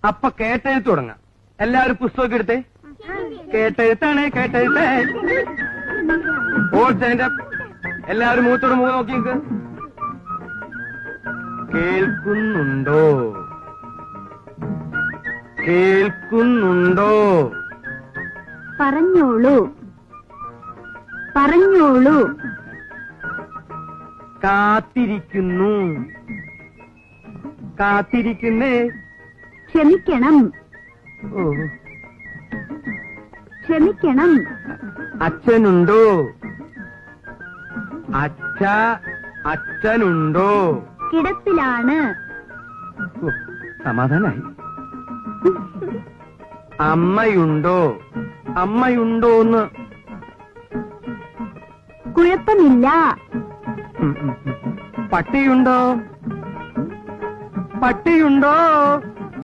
അപ്പൊ കേട്ടെഴുത്ത് തുടങ്ങാം. എല്ലാവരും പുസ്തകമൊക്കെ എടുത്തേ. കേട്ടെഴുത്താണ്, കേട്ടെഴുത്ത്. All stand up. എല്ലാവരും മൂത്തോട് മുഖം നോക്കി നിൽക്ക്. കേൾക്കുന്നുണ്ടോ? കേൾക്കുന്നുണ്ടോ? പറഞ്ഞോളൂ, പറഞ്ഞോളൂ. കാത്തിരിക്കുന്നു. കാത്തിരിക്കുന്നേ. ക്ഷമിക്കണം, ഓ. ക്ഷമിക്കണം. അച്ഛനുണ്ടോ? അച്ഛനുണ്ടോ? കിടപ്പിലാണ്. ഓ, സമാധാനായി. അമ്മയുണ്ടോ? അമ്മയുണ്ടോന്ന്. കുഴപ്പമില്ല. പട്ടിയുണ്ടോ? പട്ടിയുണ്ടോ?